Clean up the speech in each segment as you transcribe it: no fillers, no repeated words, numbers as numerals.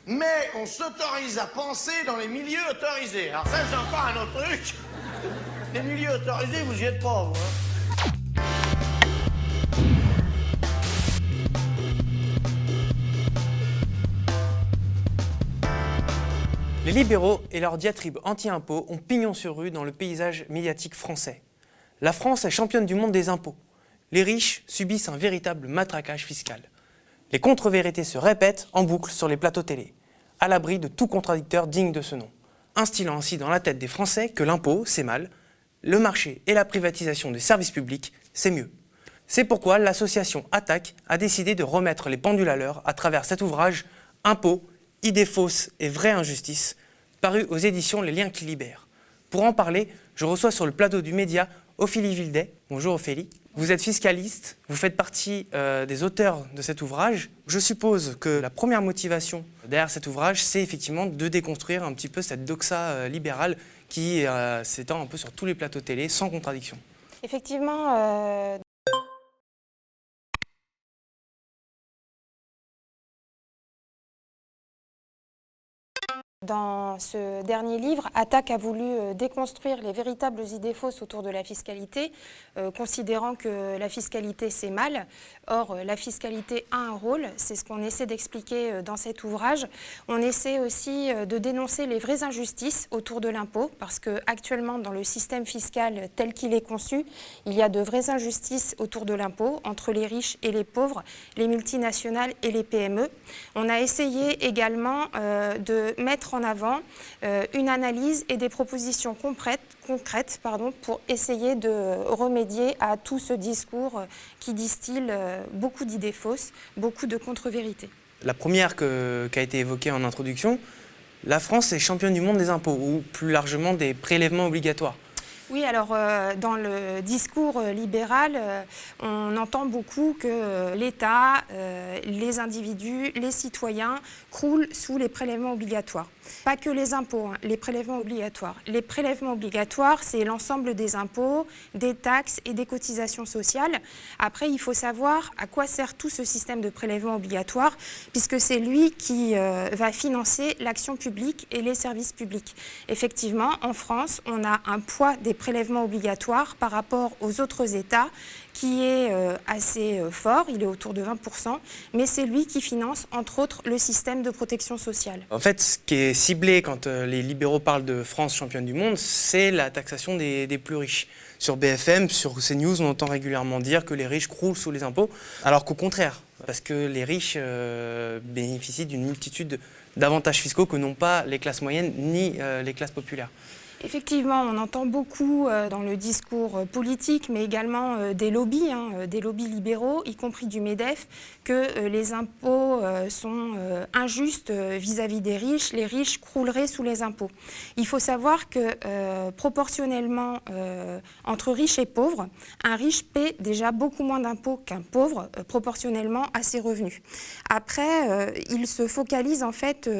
mais on s'autorise à penser dans les milieux autorisés. Alors ça, c'est encore un autre truc. Les milieux autorisés, vous y êtes pas, vous, hein. Les libéraux et leur diatribe anti-impôts ont pignon sur rue dans le paysage médiatique français. La France est championne du monde des impôts. Les riches subissent un véritable matraquage fiscal. Les contre-vérités se répètent en boucle sur les plateaux télé, à l'abri de tout contradicteur digne de ce nom, instillant ainsi dans la tête des Français que l'impôt, c'est mal, le marché et la privatisation des services publics, c'est mieux. C'est pourquoi l'association Attaque a décidé de remettre les pendules à l'heure à travers cet ouvrage « Impôts, idées fausses et vraies injustices » paru aux éditions Les Liens qui libèrent. Pour en parler, je reçois sur le plateau du média Ophélie Vildet. Bonjour Ophélie. Vous êtes fiscaliste, vous faites partie des auteurs de cet ouvrage. Je suppose que la première motivation derrière cet ouvrage, c'est effectivement de déconstruire un petit peu cette doxa libérale qui s'étend un peu sur tous les plateaux télé, sans contradiction. Effectivement, dans ce dernier livre, Attaque a voulu déconstruire les véritables idées fausses autour de la fiscalité, considérant que la fiscalité c'est mal. Or, la fiscalité a un rôle, c'est ce qu'on essaie d'expliquer dans cet ouvrage. On essaie aussi de dénoncer les vraies injustices autour de l'impôt, parce qu'actuellement dans le système fiscal tel qu'il est conçu, il y a de vraies injustices autour de l'impôt, entre les riches et les pauvres, les multinationales et les PME. On a essayé également de mettre en avant une analyse et des propositions concrètes pour essayer de remédier à tout ce discours qui distille beaucoup d'idées fausses, beaucoup de contre-vérités. La première qui a été évoquée en introduction, la France est championne du monde des impôts, ou plus largement des prélèvements obligatoires. Oui, alors dans le discours libéral, on entend beaucoup que l'État, les individus, les citoyens croulent sous les prélèvements obligatoires. Pas que les impôts, hein, les prélèvements obligatoires. Les prélèvements obligatoires, c'est l'ensemble des impôts, des taxes et des cotisations sociales. Après, il faut savoir à quoi sert tout ce système de prélèvements obligatoires, puisque c'est lui qui va financer l'action publique et les services publics. Effectivement, en France, on a un poids des prélèvements obligatoires par rapport aux autres États qui est assez fort, il est autour de 20%, mais c'est lui qui finance, entre autres, le système de protection sociale. En fait, ce qui est ciblé quand les libéraux parlent de France championne du monde, c'est la taxation des plus riches. Sur BFM, sur CNews, on entend régulièrement dire que les riches croulent sous les impôts, alors qu'au contraire, parce que les riches bénéficient d'une multitude d'avantages fiscaux que n'ont pas les classes moyennes ni les classes populaires. Effectivement, on entend beaucoup dans le discours politique, mais également des lobbies libéraux, y compris du MEDEF, que les impôts sont injustes vis-à-vis des riches. Les riches crouleraient sous les impôts. Il faut savoir que proportionnellement, entre riches et pauvres, un riche paie déjà beaucoup moins d'impôts qu'un pauvre, proportionnellement à ses revenus. Après, il se focalise en fait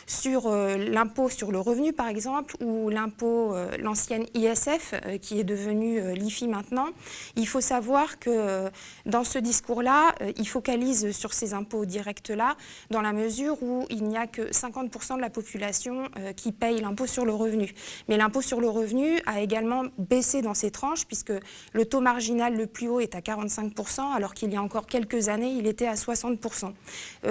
sur l'impôt sur le revenu, par exemple, ou l'impôt l'ancienne ISF, qui est devenue l'IFI maintenant. Il faut savoir que dans ce discours-là, il focalise sur ces impôts directs-là, dans la mesure où il n'y a que 50% de la population qui paye l'impôt sur le revenu. Mais l'impôt sur le revenu a également baissé dans ces tranches, puisque le taux marginal le plus haut est à 45%, alors qu'il y a encore quelques années, il était à 60%.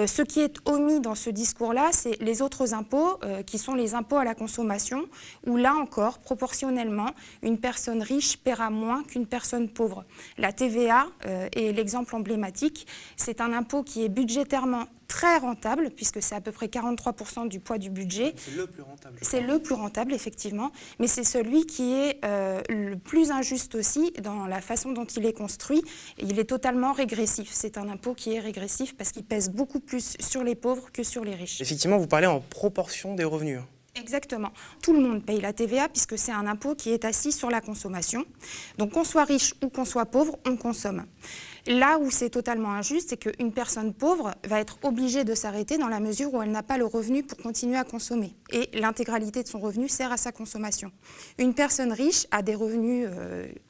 Ce qui est omis dans ce discours-là, c'est les autres impôts, qui sont les impôts à la consommation, où là encore, proportionnellement, une personne riche paiera moins qu'une personne pauvre. La TVA est l'exemple emblématique. C'est un impôt qui est budgétairement très rentable, puisque c'est à peu près 43% du poids du budget. C'est le plus rentable. C'est le plus rentable, effectivement, mais c'est celui qui est le plus injuste aussi dans la façon dont il est construit. Il est totalement régressif. C'est un impôt qui est régressif parce qu'il pèse beaucoup plus sur les pauvres que sur les riches. Effectivement, vous parlez en proportion des revenus. Exactement. Tout le monde paye la TVA puisque c'est un impôt qui est assis sur la consommation. Donc qu'on soit riche ou qu'on soit pauvre, on consomme. Là où c'est totalement injuste, c'est qu'une personne pauvre va être obligée de s'arrêter dans la mesure où elle n'a pas le revenu pour continuer à consommer. Et l'intégralité de son revenu sert à sa consommation. Une personne riche a des revenus,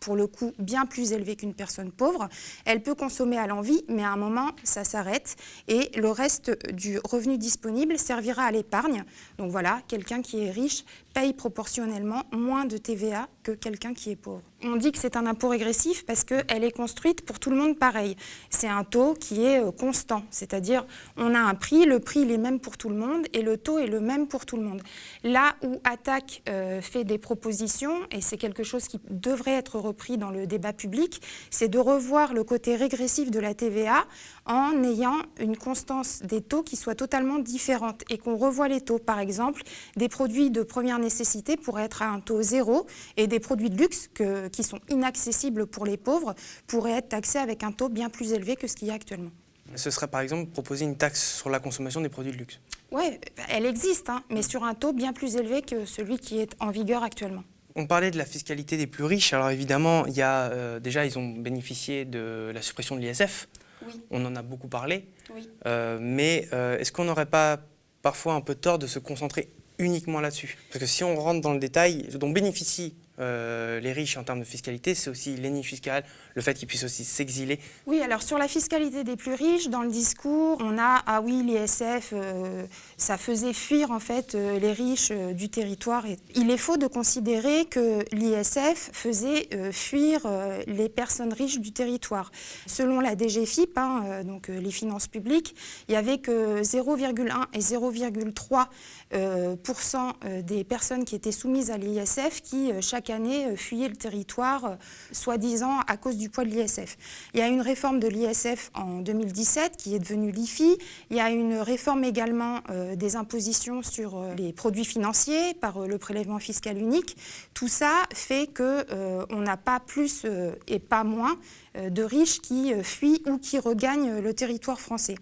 pour le coup, bien plus élevés qu'une personne pauvre. Elle peut consommer à l'envi, mais à un moment, ça s'arrête. Et le reste du revenu disponible servira à l'épargne. Donc voilà, quelqu'un qui est riche paye proportionnellement moins de TVA que quelqu'un qui est pauvre. On dit que c'est un impôt régressif parce qu'elle est construite pour tout le monde pareil. C'est un taux qui est constant, c'est-à-dire on a un prix, le prix il est même pour tout le monde et le taux est le même pour tout le monde. Là où Attac fait des propositions, et c'est quelque chose qui devrait être repris dans le débat public, c'est de revoir le côté régressif de la TVA en ayant une constance des taux qui soit totalement différente et qu'on revoie les taux. Par exemple, des produits de première nécessité pourraient être à un taux zéro et des produits de luxe qui sont inaccessibles pour les pauvres pourraient être taxés avec un taux bien plus élevé que ce qu'il y a actuellement. Ce serait par exemple proposer une taxe sur la consommation des produits de luxe. Oui, elle existe, mais sur un taux bien plus élevé que celui qui est en vigueur actuellement. On parlait de la fiscalité des plus riches. Alors évidemment, il y a, déjà, ils ont bénéficié de la suppression de l'ISF. Oui. On en a beaucoup parlé. Oui. Mais est-ce qu'on n'aurait pas parfois un peu tort de se concentrer uniquement là-dessus? Parce que si on rentre dans le détail, ce dont bénéficient les riches en termes de fiscalité, c'est aussi les niches fiscales, le fait qu'ils puissent aussi s'exiler. Oui, alors sur la fiscalité des plus riches, dans le discours, on a « Ah oui, l'ISF, ça faisait fuir en fait les riches du territoire ». Il est faux de considérer que l'ISF faisait fuir les personnes riches du territoire. Selon la DGFiP, donc les finances publiques, il n'y avait que 0,1 et 0,3% des personnes qui étaient soumises à l'ISF qui, chaque année, fuyaient le territoire, soi-disant à cause du poids de l'ISF. Il y a une réforme de l'ISF en 2017 qui est devenue l'IFI. Il y a une réforme également des impositions sur les produits financiers par le prélèvement fiscal unique. Tout ça fait qu'on n'a pas plus et pas moins de riches qui fuient ou qui regagnent le territoire français.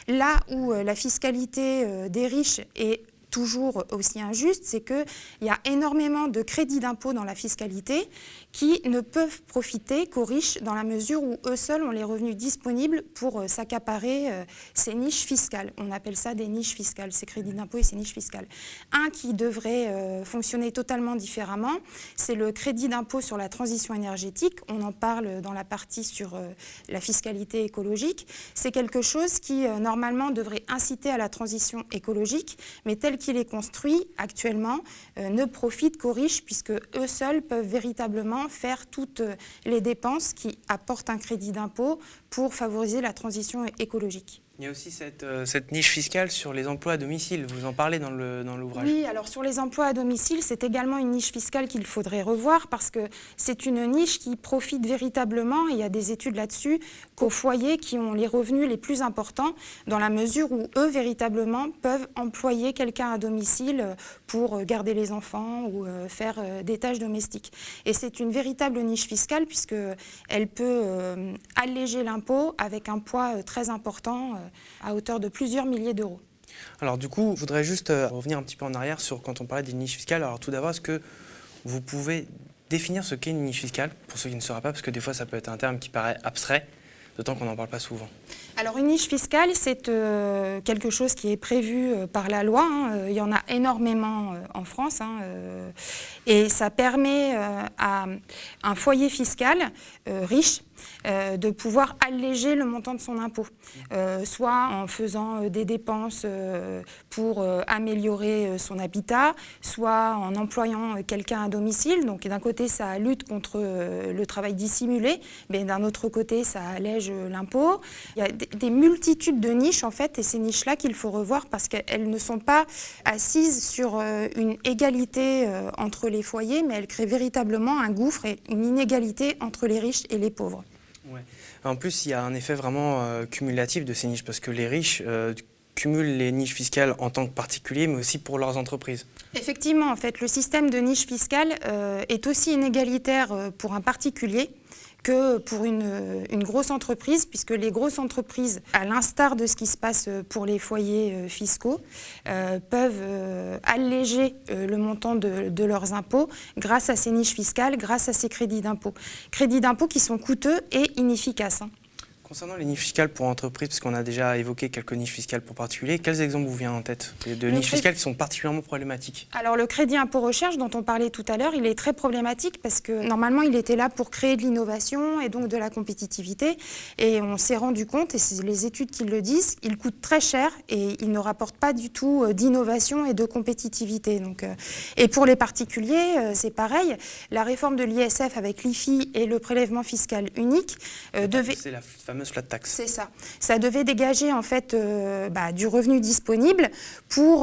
Là où la fiscalité des riches est toujours aussi injuste, c'est qu'il y a énormément de crédits d'impôt dans la fiscalité qui ne peuvent profiter qu'aux riches dans la mesure où eux seuls ont les revenus disponibles pour s'accaparer ces niches fiscales. On appelle ça des niches fiscales, ces crédits d'impôt et ces niches fiscales. Un qui devrait fonctionner totalement différemment, c'est le crédit d'impôt sur la transition énergétique. On en parle dans la partie sur la fiscalité écologique. C'est quelque chose qui, normalement, devrait inciter à la transition écologique, mais tel qu'il est construit actuellement, ne profite qu'aux riches, puisque eux seuls peuvent véritablement faire toutes les dépenses qui apportent un crédit d'impôt pour favoriser la transition écologique. Il y a aussi cette niche fiscale sur les emplois à domicile. Vous en parlez dans l'ouvrage. Oui, alors sur les emplois à domicile, c'est également une niche fiscale qu'il faudrait revoir parce que c'est une niche qui profite véritablement, et il y a des études là-dessus, qu'aux foyers qui ont les revenus les plus importants, dans la mesure où eux, véritablement, peuvent employer quelqu'un à domicile pour garder les enfants ou faire des tâches domestiques. Et c'est une véritable niche fiscale puisqu'elle peut alléger l'impôt avec un poids très important à hauteur de plusieurs milliers d'euros. Alors du coup, je voudrais juste revenir un petit peu en arrière sur quand on parlait des niches fiscales. Alors tout d'abord, est-ce que vous pouvez définir ce qu'est une niche fiscale, pour ceux qui ne sauraient pas, parce que des fois ça peut être un terme qui paraît abstrait, d'autant qu'on n'en parle pas souvent. Alors une niche fiscale, c'est quelque chose qui est prévu par la loi. Il y en a énormément en France. Et ça permet à un foyer fiscal riche de pouvoir alléger le montant de son impôt, soit en faisant des dépenses pour améliorer son habitat, soit en employant quelqu'un à domicile. Donc d'un côté, ça lutte contre le travail dissimulé, mais d'un autre côté, ça allège l'impôt. Il y a des multitudes de niches, en fait, et ces niches-là qu'il faut revoir parce qu'elles ne sont pas assises sur une égalité entre les foyers, mais elles créent véritablement un gouffre et une inégalité entre les riches et les pauvres. Ouais. En plus, il y a un effet vraiment cumulatif de ces niches, parce que les riches cumulent les niches fiscales en tant que particuliers, mais aussi pour leurs entreprises. Effectivement, en fait, le système de niche fiscale est aussi inégalitaire pour un particulier que pour une grosse entreprise, puisque les grosses entreprises, à l'instar de ce qui se passe pour les foyers fiscaux, peuvent alléger le montant de leurs impôts grâce à ces niches fiscales, grâce à ces crédits d'impôt. Crédits d'impôt qui sont coûteux et inefficaces. Concernant les niches fiscales pour entreprises, parce qu'on a déjà évoqué quelques niches fiscales pour particuliers, quels exemples vous viennent en tête de niches fiscales qui sont particulièrement problématiques? Alors le crédit impôt recherche dont on parlait tout à l'heure, il est très problématique parce que normalement il était là pour créer de l'innovation et donc de la compétitivité. Et on s'est rendu compte, et c'est les études qui le disent, il coûte très cher et il ne rapporte pas du tout d'innovation et de compétitivité. Donc, et pour les particuliers, c'est pareil. La réforme de l'ISF avec l'IFI et le prélèvement fiscal unique devait... C'est la fameuse flat tax. C'est ça. Ça devait dégager en fait du revenu disponible pour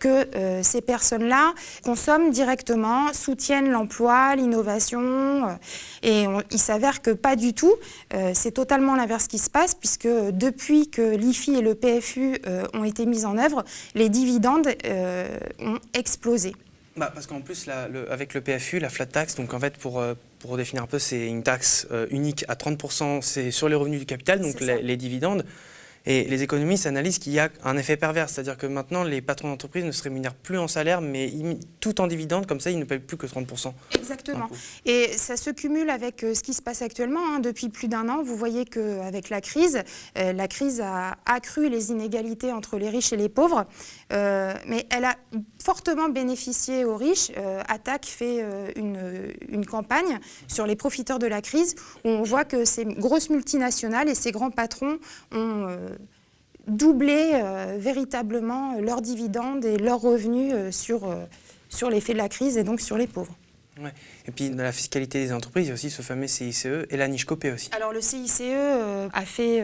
que ces personnes-là consomment directement, soutiennent l'emploi, l'innovation. Il s'avère que pas du tout. C'est totalement l'inverse qui se passe puisque depuis que l'IFI et le PFU ont été mis en œuvre, les dividendes ont explosé. Parce qu'en plus, avec le PFU, la flat tax, donc en fait, pour définir un peu, c'est une taxe unique à 30%, c'est sur les revenus du capital, donc les dividendes. Et les économistes analysent qu'il y a un effet pervers, c'est-à-dire que maintenant, les patrons d'entreprise ne se rémunèrent plus en salaire, mais tout en dividendes, comme ça, ils ne payent plus que 30%. Exactement. Et ça se cumule avec ce qui se passe actuellement. Depuis plus d'1 an, vous voyez qu'avec la crise a accru les inégalités entre les riches et les pauvres, mais elle a fortement bénéficié aux riches. Attac fait une campagne sur les profiteurs de la crise, où on voit que ces grosses multinationales et ces grands patrons ont doubler véritablement leurs dividendes et leurs revenus sur l'effet de la crise et donc sur les pauvres. Ouais. Et puis dans la fiscalité des entreprises, il y a aussi ce fameux CICE et la niche Copé aussi. Alors le CICE a fait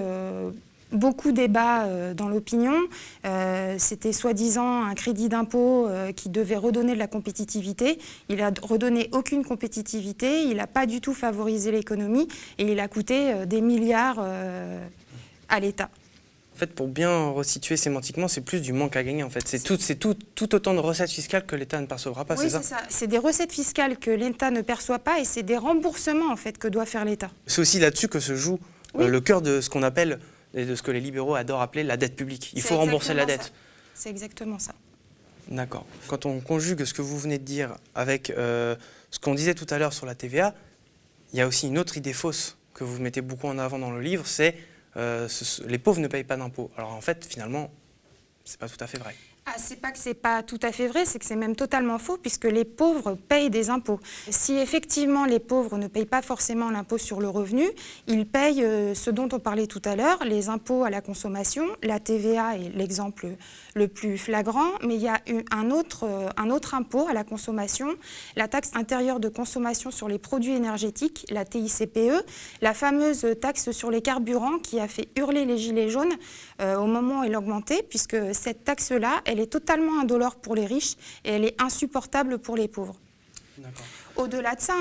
beaucoup débat dans l'opinion. C'était soi-disant un crédit d'impôt qui devait redonner de la compétitivité. Il n'a redonné aucune compétitivité, il n'a pas du tout favorisé l'économie et il a coûté des milliards à l'État. En fait, pour bien resituer sémantiquement, c'est plus du manque à gagner. En fait, c'est tout autant de recettes fiscales que l'État ne percevra pas. Oui, c'est ça. C'est des recettes fiscales que l'État ne perçoit pas et c'est des remboursements en fait que doit faire l'État. C'est aussi là-dessus que se joue le cœur de ce qu'on appelle et de ce que les libéraux adorent appeler la dette publique. Il faut rembourser la dette. C'est exactement ça. D'accord. Quand on conjugue ce que vous venez de dire avec ce qu'on disait tout à l'heure sur la TVA, il y a aussi une autre idée fausse que vous mettez beaucoup en avant dans le livre, c'est les pauvres ne payent pas d'impôts. Alors en fait, finalement, c'est pas tout à fait vrai. C'est pas que c'est pas tout à fait vrai, c'est que c'est même totalement faux puisque les pauvres payent des impôts. Si effectivement les pauvres ne payent pas forcément l'impôt sur le revenu, ils payent ce dont on parlait tout à l'heure, les impôts à la consommation. La TVA est l'exemple le plus flagrant, mais il y a un autre impôt à la consommation, la taxe intérieure de consommation sur les produits énergétiques, la TICPE, la fameuse taxe sur les carburants qui a fait hurler les gilets jaunes au moment où elle augmentait, puisque cette taxe-là, elle est totalement indolore pour les riches et elle est insupportable pour les pauvres. Au-delà de ça,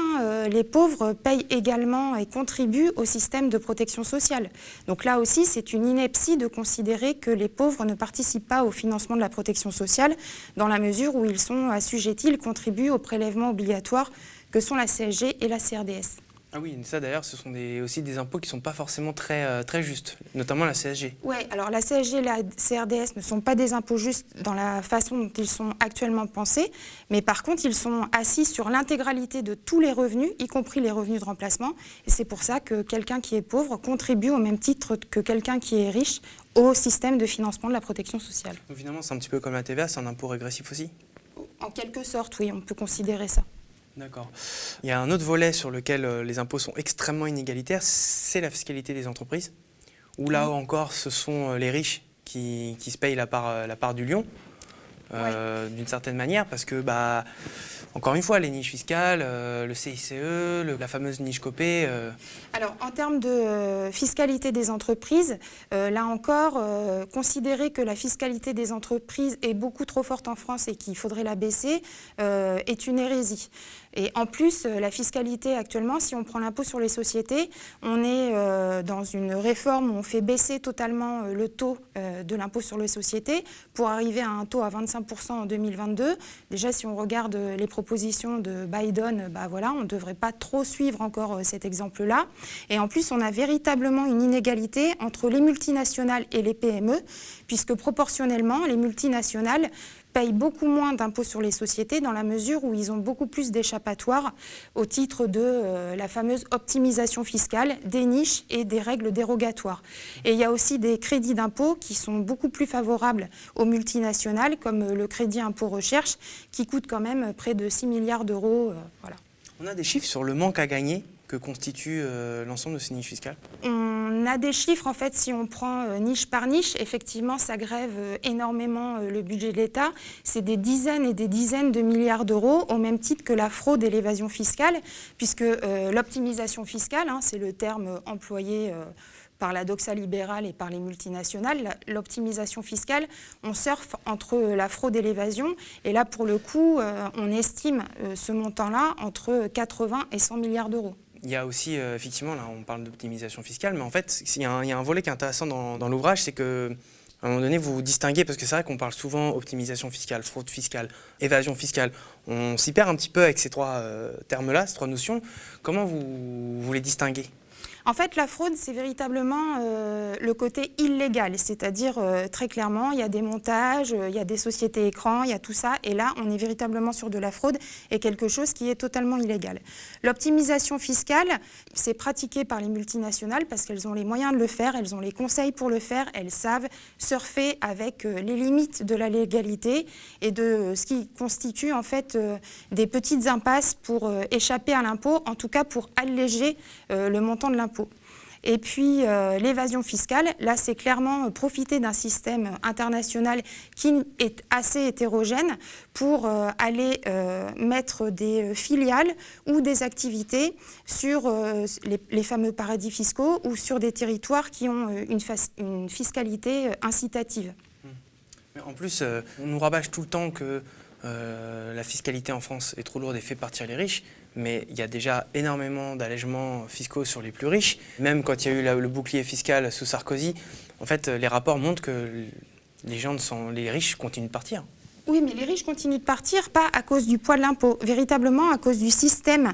les pauvres payent également et contribuent au système de protection sociale. Donc là aussi, c'est une ineptie de considérer que les pauvres ne participent pas au financement de la protection sociale dans la mesure où ils sont assujettis, ils contribuent aux prélèvements obligatoires que sont la CSG et la CRDS. Ah oui, ça d'ailleurs, ce sont aussi des impôts qui ne sont pas forcément très justes, notamment la CSG. Oui, alors la CSG et la CRDS ne sont pas des impôts justes dans la façon dont ils sont actuellement pensés, mais par contre, ils sont assis sur l'intégralité de tous les revenus, y compris les revenus de remplacement, et c'est pour ça que quelqu'un qui est pauvre contribue au même titre que quelqu'un qui est riche au système de financement de la protection sociale. Donc finalement, c'est un petit peu comme la TVA, c'est un impôt régressif aussi ? En quelque sorte, oui, on peut considérer ça. D'accord. Il y a un autre volet sur lequel les impôts sont extrêmement inégalitaires, c'est la fiscalité des entreprises, où là encore, ce sont les riches qui se payent la part du lion, d'une certaine manière, parce que, encore une fois, les niches fiscales, le CICE, la fameuse niche Copé... Alors, en termes de fiscalité des entreprises, là encore, considérer que la fiscalité des entreprises est beaucoup trop forte en France et qu'il faudrait la baisser est une hérésie. Et en plus, la fiscalité actuellement, si on prend l'impôt sur les sociétés, on est dans une réforme où on fait baisser totalement le taux de l'impôt sur les sociétés pour arriver à un taux à 25% en 2022. Déjà, si on regarde les propositions de Biden, on ne devrait pas trop suivre encore cet exemple-là. Et en plus, on a véritablement une inégalité entre les multinationales et les PME, puisque proportionnellement, les multinationales payent beaucoup moins d'impôts sur les sociétés dans la mesure où ils ont beaucoup plus d'échappatoires au titre de la fameuse optimisation fiscale, des niches et des règles dérogatoires. Et il y a aussi des crédits d'impôt qui sont beaucoup plus favorables aux multinationales, comme le crédit impôt recherche, qui coûte quand même près de 6 milliards d'euros. Voilà. On a des chiffres sur le manque à gagner que constitue l'ensemble de ces niches fiscales? On a des chiffres, en fait, si on prend niche par niche, effectivement, ça grève énormément le budget de l'État. C'est des dizaines et des dizaines de milliards d'euros, au même titre que la fraude et l'évasion fiscale, puisque l'optimisation fiscale, c'est le terme employé par la doxa libérale et par les multinationales, l'optimisation fiscale, on surfe entre la fraude et l'évasion. Et là, pour le coup, on estime ce montant-là entre 80 et 100 milliards d'euros. Il y a aussi, effectivement, là on parle d'optimisation fiscale, mais en fait, il y a un volet qui est intéressant dans l'ouvrage, c'est que à un moment donné, vous distinguez, parce que c'est vrai qu'on parle souvent optimisation fiscale, fraude fiscale, évasion fiscale. On s'y perd un petit peu avec ces trois termes-là, ces trois notions. Comment vous les distinguez ? En fait, la fraude, c'est véritablement le côté illégal, c'est-à-dire très clairement, il y a des montages, il y a des sociétés écrans, il y a tout ça, et là, on est véritablement sur de la fraude et quelque chose qui est totalement illégal. L'optimisation fiscale, c'est pratiqué par les multinationales parce qu'elles ont les moyens de le faire, elles ont les conseils pour le faire, elles savent surfer avec les limites de la légalité et de ce qui constitue en fait des petites impasses pour échapper à l'impôt, en tout cas pour alléger le montant de l'impôt. Et puis l'évasion fiscale, là c'est clairement profiter d'un système international qui est assez hétérogène pour aller mettre des filiales ou des activités sur les fameux paradis fiscaux ou sur des territoires qui ont une fiscalité incitative. Mais en plus, on nous rabâche tout le temps que la fiscalité en France est trop lourde et fait partir les riches. Mais il y a déjà énormément d'allègements fiscaux sur les plus riches. Même quand il y a eu le bouclier fiscal sous Sarkozy, en fait, les rapports montrent que les riches continuent de partir. Oui, mais les riches continuent de partir, pas à cause du poids de l'impôt, véritablement à cause du système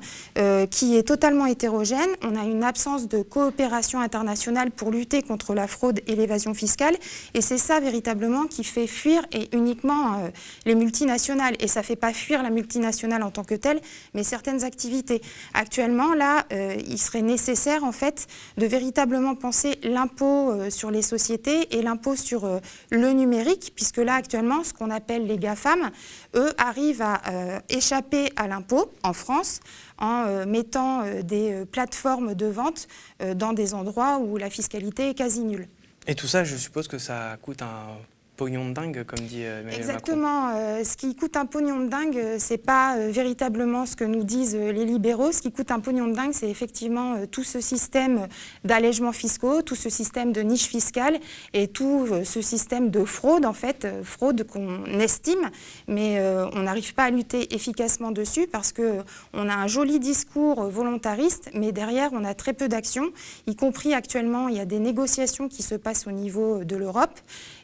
qui est totalement hétérogène. On a une absence de coopération internationale pour lutter contre la fraude et l'évasion fiscale. Et c'est ça véritablement qui fait fuir et uniquement les multinationales. Et ça ne fait pas fuir la multinationale en tant que telle, mais certaines activités. Actuellement, là, il serait nécessaire en fait de véritablement penser l'impôt sur les sociétés et l'impôt sur le numérique, puisque là, actuellement, ce qu'on appelle les GAFAM, eux, arrivent à échapper à l'impôt en France en mettant des plateformes de vente dans des endroits où la fiscalité est quasi nulle. Et tout ça, je suppose que ça coûte un pognon de dingue, comme dit Emmanuel Macron. Exactement. Ce qui coûte un pognon de dingue, c'est pas véritablement ce que nous disent les libéraux. Ce qui coûte un pognon de dingue, c'est effectivement tout ce système d'allègements fiscaux, tout ce système de niche fiscale et tout ce système de fraude, en fait, fraude qu'on estime, mais on n'arrive pas à lutter efficacement dessus parce qu'on a un joli discours volontariste, mais derrière, on a très peu d'actions, y compris actuellement, il y a des négociations qui se passent au niveau de l'Europe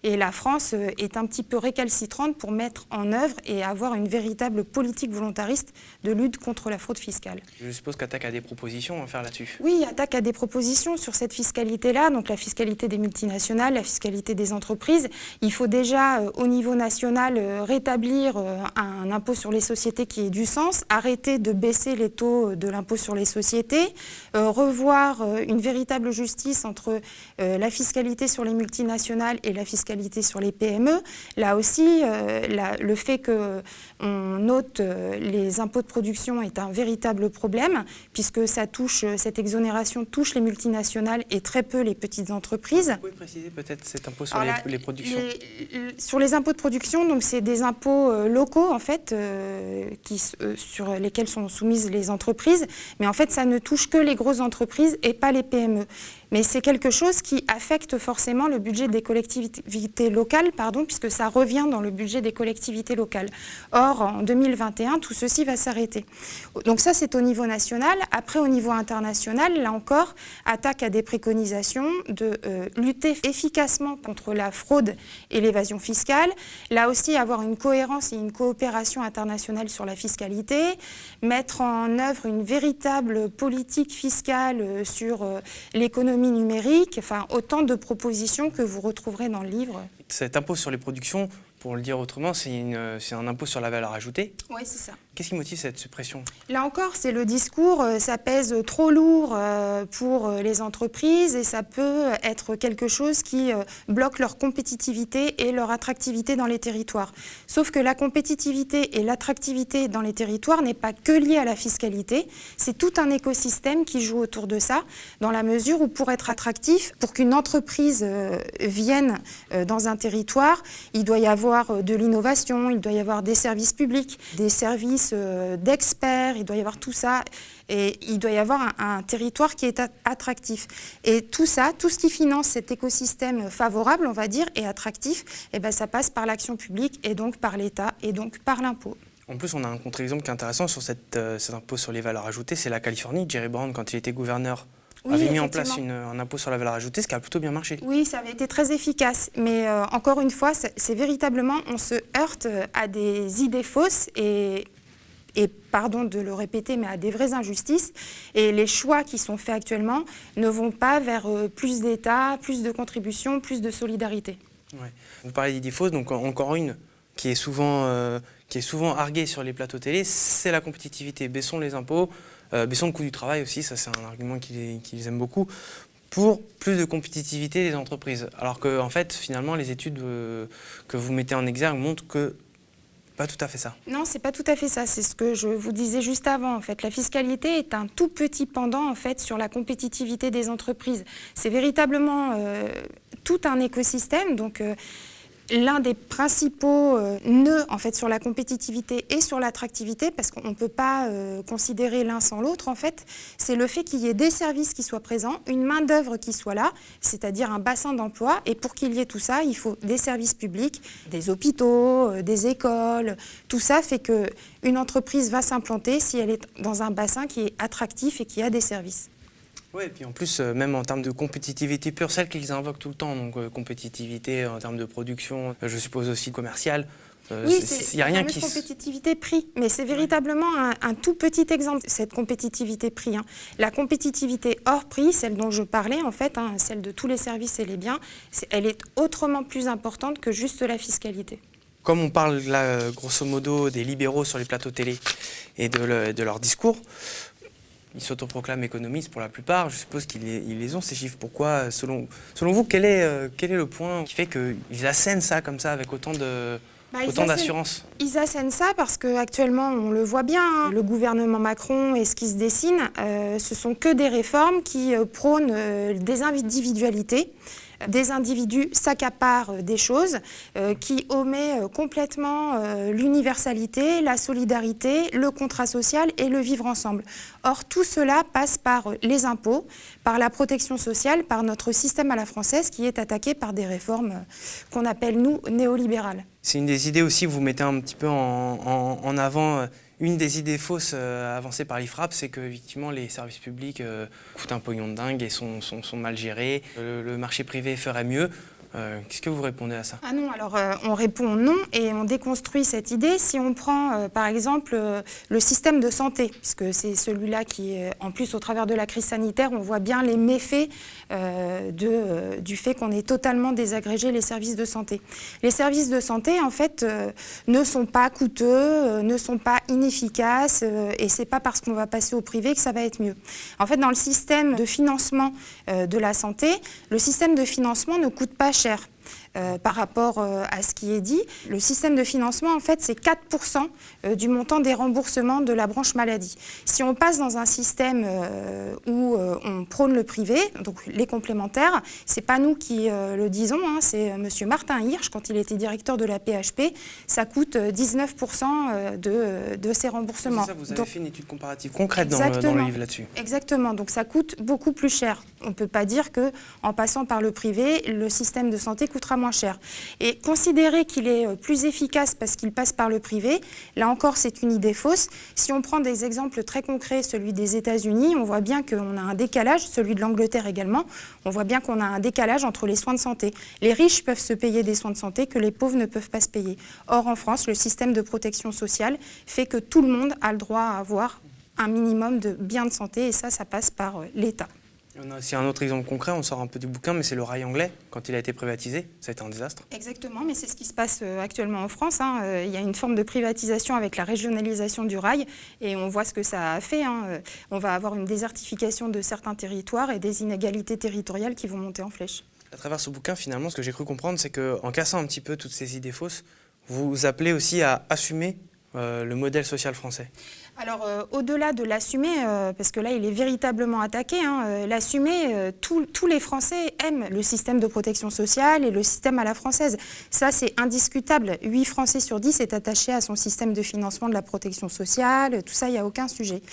et la France est un petit peu récalcitrante pour mettre en œuvre et avoir une véritable politique volontariste de lutte contre la fraude fiscale. Je suppose qu'Attaque a des propositions à faire là-dessus. Oui, Attaque a des propositions sur cette fiscalité-là, donc la fiscalité des multinationales, la fiscalité des entreprises. Il faut déjà, au niveau national, rétablir un impôt sur les sociétés qui ait du sens, arrêter de baisser les taux de l'impôt sur les sociétés, revoir une véritable justice entre la fiscalité sur les multinationales et la fiscalité sur les PME. Là aussi, le fait qu'on note les impôts de production est un véritable problème, puisque cette exonération touche les multinationales et très peu les petites entreprises. Vous pouvez préciser peut-être cet impôt sur les productions? Sur les impôts de production, donc c'est des impôts locaux, en fait, sur lesquels sont soumises les entreprises, mais en fait, ça ne touche que les grosses entreprises et pas les PME. Mais c'est quelque chose qui affecte forcément le budget des collectivités locales, puisque ça revient dans le budget des collectivités locales. Or, en 2021, tout ceci va s'arrêter. Donc ça, c'est au niveau national. Après, au niveau international, là encore, Attaque a des préconisations de lutter efficacement contre la fraude et l'évasion fiscale. Là aussi, avoir une cohérence et une coopération internationale sur la fiscalité, mettre en œuvre une véritable politique fiscale sur l'économie numérique, enfin autant de propositions que vous retrouverez dans le livre. cet impôt sur les productions, pour le dire autrement, c'est un impôt sur la valeur ajoutée. Oui, c'est ça. Qu'est-ce qui motive cette suppression? Là encore, c'est le discours, ça pèse trop lourd pour les entreprises et ça peut être quelque chose qui bloque leur compétitivité et leur attractivité dans les territoires. Sauf que la compétitivité et l'attractivité dans les territoires n'est pas que liée à la fiscalité, c'est tout un écosystème qui joue autour de ça, dans la mesure où pour être attractif, pour qu'une entreprise vienne dans un territoire, il doit y avoir de l'innovation, il doit y avoir des services publics, des services d'experts, il doit y avoir tout ça et il doit y avoir un territoire qui est attractif. Et tout ça, tout ce qui finance cet écosystème favorable, on va dire, et attractif, eh ben, ça passe par l'action publique et donc par l'État et donc par l'impôt. En plus, on a un contre-exemple qui est intéressant sur cet impôt sur les valeurs ajoutées, c'est la Californie. Jerry Brown, quand il était gouverneur, avait mis en place un impôt sur la valeur ajoutée, ce qui a plutôt bien marché. Oui, ça avait été très efficace. Mais encore une fois, c'est véritablement, on se heurte à des idées fausses et pardon de le répéter, mais à des vraies injustices. Et les choix qui sont faits actuellement ne vont pas vers plus d'État, plus de contributions, plus de solidarité. Ouais. Vous parlez d'idées fausses, donc encore une qui est souvent arguée sur les plateaux télé, c'est la compétitivité. Baissons les impôts, baissons le coût du travail aussi, ça c'est un argument qu'ils aiment beaucoup, pour plus de compétitivité des entreprises. Alors que en fait, finalement, les études que vous mettez en exergue montrent que pas tout à fait ça. Non, c'est pas tout à fait ça. C'est ce que je vous disais juste avant. En fait, la fiscalité est un tout petit pendant en fait sur la compétitivité des entreprises. C'est véritablement tout un écosystème. Donc l'un des principaux nœuds en fait sur la compétitivité et sur l'attractivité, parce qu'on ne peut pas considérer l'un sans l'autre en fait, c'est le fait qu'il y ait des services qui soient présents, une main-d'œuvre qui soit là, c'est-à-dire un bassin d'emploi. Et pour qu'il y ait tout ça, il faut des services publics, des hôpitaux, des écoles. Tout ça fait qu'une entreprise va s'implanter si elle est dans un bassin qui est attractif et qui a des services. Oui, et puis en plus, même en termes de compétitivité pure, celle qu'ils invoquent tout le temps, donc compétitivité en termes de production, je suppose aussi commerciale. Oui, c'est la fameuse compétitivité prix, mais c'est véritablement un tout petit exemple, cette compétitivité prix. Hein. La compétitivité hors prix, celle dont je parlais en fait, hein, celle de tous les services et les biens, elle est autrement plus importante que juste la fiscalité. Comme on parle là, grosso modo, des libéraux sur les plateaux télé et de leur discours, ils s'autoproclament économistes pour la plupart. Je suppose qu'ils les ont, ces chiffres. Pourquoi, selon vous, quel est le point qui fait qu'ils assènent ça comme ça avec autant d'assurance? Ils assènent ça parce qu'actuellement, on le voit bien, hein, le gouvernement Macron et ce qui se dessine, ce sont que des réformes qui prônent des individualités. Des individus s'accaparent des choses, qui omet complètement l'universalité, la solidarité, le contrat social et le vivre ensemble. Or, tout cela passe par les impôts, par la protection sociale, par notre système à la française qui est attaqué par des réformes qu'on appelle, nous, néolibérales. C'est une des idées aussi, vous mettez un petit peu en avant. Une des idées fausses avancées par l'IFRAP, c'est que effectivement, les services publics coûtent un pognon de dingue et sont mal gérés. Le marché privé ferait mieux. Qu'est-ce que vous répondez à ça? Ah non, alors on répond non et on déconstruit cette idée. Si on prend par exemple le système de santé, puisque c'est celui-là qui, en plus au travers de la crise sanitaire, on voit bien les méfaits du fait qu'on ait totalement désagrégé les services de santé. Les services de santé, en fait, ne sont pas coûteux, ne sont pas inefficaces et c'est pas parce qu'on va passer au privé que ça va être mieux. En fait, dans le système de financement de la santé, le système de financement ne coûte pas cher. Par rapport à ce qui est dit. Le système de financement, en fait, c'est 4% du montant des remboursements de la branche maladie. Si on passe dans un système où on prône le privé, donc les complémentaires, c'est pas nous qui le disons, hein, c'est M. Martin Hirsch, quand il était directeur de la PHP, ça coûte 19% de ces remboursements. C'est ça, vous avez fait une étude comparative concrète dans le livre là-dessus. Exactement, donc ça coûte beaucoup plus cher. On ne peut pas dire qu'en passant par le privé, le système de santé coûtera moins cher. Et considérer qu'il est plus efficace parce qu'il passe par le privé, là encore c'est une idée fausse. Si on prend des exemples très concrets, celui des États-Unis, on voit bien qu'on a un décalage, celui de l'Angleterre également, on voit bien qu'on a un décalage entre les soins de santé. Les riches peuvent se payer des soins de santé que les pauvres ne peuvent pas se payer. Or en France, le système de protection sociale fait que tout le monde a le droit à avoir un minimum de biens de santé et ça passe par l'État. On a aussi un autre exemple concret, on sort un peu du bouquin, mais c'est le rail anglais. Quand il a été privatisé, ça a été un désastre. Exactement, mais c'est ce qui se passe actuellement en France. Il y a une forme de privatisation avec la régionalisation du rail et on voit ce que ça a fait. On va avoir une désertification de certains territoires et des inégalités territoriales qui vont monter en flèche. À travers ce bouquin, finalement, ce que j'ai cru comprendre, c'est qu'en cassant un petit peu toutes ces idées fausses, vous appelez aussi à assumer le modèle social français. Alors, au-delà de l'assumer, parce que là, il est véritablement attaqué, l'assumer, tous les Français aiment le système de protection sociale et le système à la française. Ça, c'est indiscutable. 8 Français sur 10 est attaché à son système de financement de la protection sociale. Tout ça, il n'y a aucun sujet.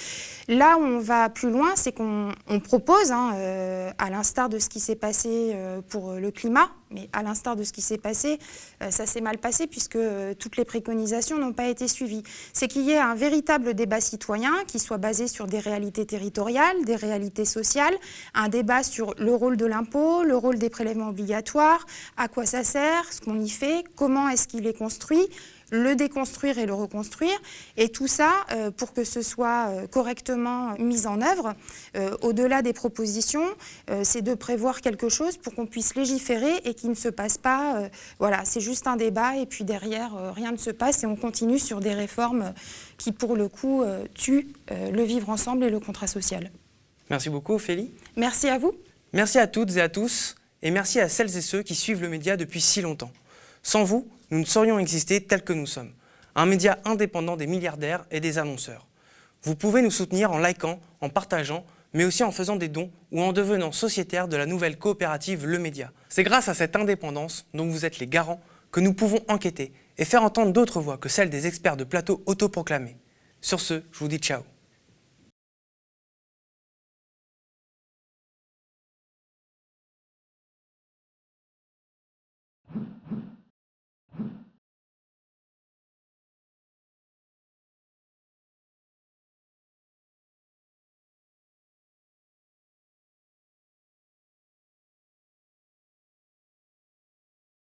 Là où on va plus loin, c'est qu'on propose, à l'instar de ce qui s'est passé pour le climat, mais à l'instar de ce qui s'est passé, ça s'est mal passé puisque toutes les préconisations n'ont pas été suivies. C'est qu'il y ait un véritable débat citoyen qui soit basé sur des réalités territoriales, des réalités sociales, un débat sur le rôle de l'impôt, le rôle des prélèvements obligatoires, à quoi ça sert, ce qu'on y fait, comment est-ce qu'il est construit, le déconstruire et le reconstruire, et tout ça pour que ce soit correctement mis en œuvre. Au-delà des propositions, c'est de prévoir quelque chose pour qu'on puisse légiférer et qu'il ne se passe pas, voilà, c'est juste un débat et puis derrière, rien ne se passe et on continue sur des réformes qui, pour le coup, tuent le vivre ensemble et le contrat social. Merci beaucoup, Ophélie. Merci à vous. Merci à toutes et à tous, et merci à celles et ceux qui suivent le média depuis si longtemps. Sans vous, nous ne saurions exister tels que nous sommes. Un média indépendant des milliardaires et des annonceurs. Vous pouvez nous soutenir en likant, en partageant, mais aussi en faisant des dons ou en devenant sociétaire de la nouvelle coopérative Le Média. C'est grâce à cette indépendance dont vous êtes les garants que nous pouvons enquêter et faire entendre d'autres voix que celles des experts de plateau autoproclamés. Sur ce, je vous dis ciao.